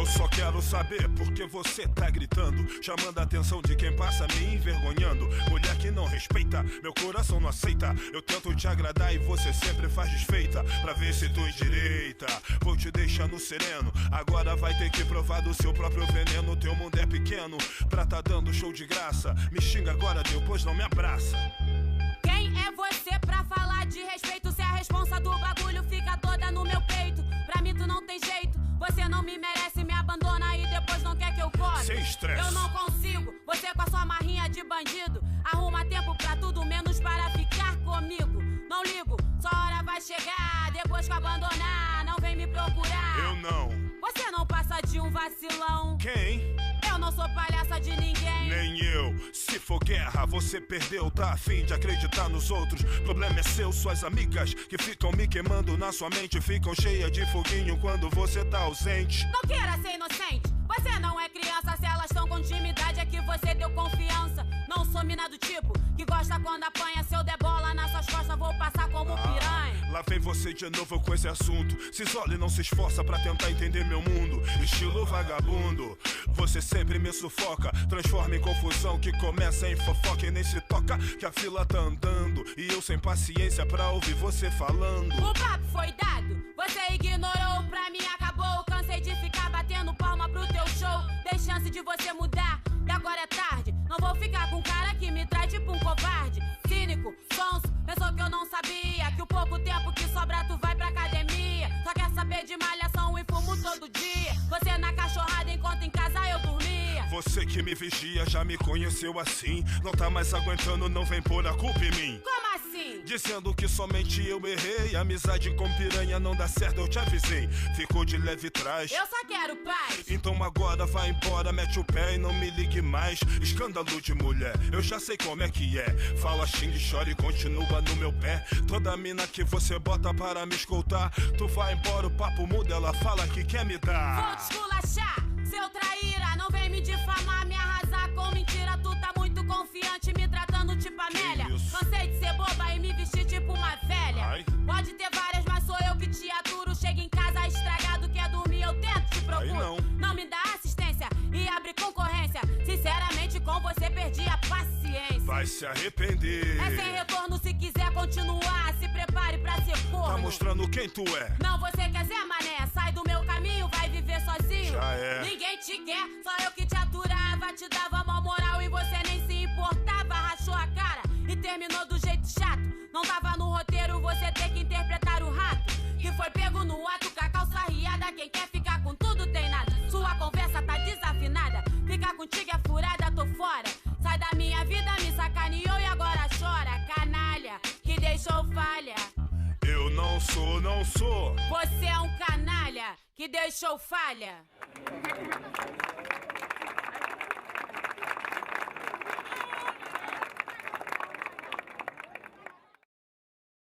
Eu só quero saber por que você tá gritando, chamando a atenção de quem passa me envergonhando. Mulher que não respeita, meu coração não aceita. Eu tento te agradar e você sempre faz desfeita. Pra ver se tu endireita, vou te deixando sereno. Agora vai ter que provar do seu próprio veneno. Teu mundo é pequeno pra tá dando show de graça. Me xinga agora, depois não me abraça. Quem é você pra falar de respeito? Se a responsa do bagulho fica toda no meu peito. Pra mim tu não tem jeito, você não me merece. Me abandona e depois não quer que eu corre. Sem estresse. Eu não consigo, você com a sua marrinha de bandido. Arruma tempo pra tudo menos para ficar comigo. Não ligo, sua hora vai chegar. Depois que abandonar, não vem me procurar. Eu não. Você não passa de um vacilão. Quem? Eu não sou palhaça de ninguém. Nem eu. Se for guerra, você perdeu. Tá afim de acreditar nos outros. Problema é seu, suas amigas que ficam me queimando na sua mente. Ficam cheias de foguinho quando você tá ausente. Não queira ser inocente, você não é criança. Se elas estão com intimidade é que você deu confiança. Não sou mina do tipo que gosta quando apanha. Se eu der bola nas suas costas vou passar como piranha. Lá vem você de novo com esse assunto. Se isola e não se esforça pra tentar entender meu mundo. Estilo vagabundo, você sempre me sufoca. Transforma em confusão que começa em fofoca e nem se toca que a fila tá andando. E eu sem paciência pra ouvir você falando. O papo foi dado, você ignorou. Pra mim acabou, cansei de ficar batendo palma pro teu show. Dei chance de você mudar e agora é tarde. Não vou ficar com um cara que me traz tipo um covarde. Cínico, sonso, pensou que eu não sabia que o pouco tempo que sobra tu vai pra academia. Só quer saber de malhação e fumo todo dia. Você na cachorrada enquanto em casa eu dormia. Você que me vigia já me conheceu assim. Não tá mais aguentando, não vem pôr a culpa em mim. Como assim? Dizendo que somente eu errei. Amizade com piranha não dá certo, eu te avisei. Ficou de leve trás. Eu só quero paz. Então agora vai embora, mete o pé e não me ligue mais. Escândalo de mulher, eu já sei como é que é. Fala, xingue, chora e continua no meu pé. Toda mina que você bota para me escoltar, tu vai embora, o papo muda, ela fala que quer me dar. Vou te esculachar, seu traíra. Não vem me difamar, me arrasar com mentira. Tu tá muito confiante, me tratando tipo Amélia. Cansei de ser boba e me vestir tipo uma velha. Ai. Pode ter várias, mas sou eu que te aturo. Chega em casa estragado, quer dormir, eu tento, te procuro. Não me dá assistência e abre concorrência. Sinceramente com você perdi a paciência. Vai se arrepender. É sem retorno se quiser continuar. Se prepare pra ser corno. Tá mostrando quem tu é. Não, você quer ser mané. Sai do meu caminho, vai viver sozinho. Já é. Ninguém te quer, só eu que te aturava. Te dava mal moral e você nem se importava. Rachou a cara e terminou do jeito chato. Não tava no roteiro você ter que interpretar o rato que foi pego no ato com a calça riada. Quem quer ficar com tudo tem nada. Sua conversa tá desafinada. Ficar contigo é furada, tô fora. Sai da minha vida, me sacaneou e agora chora. Canalha, que deixou falha. Eu não sou. Você é um canalha que deixou falha.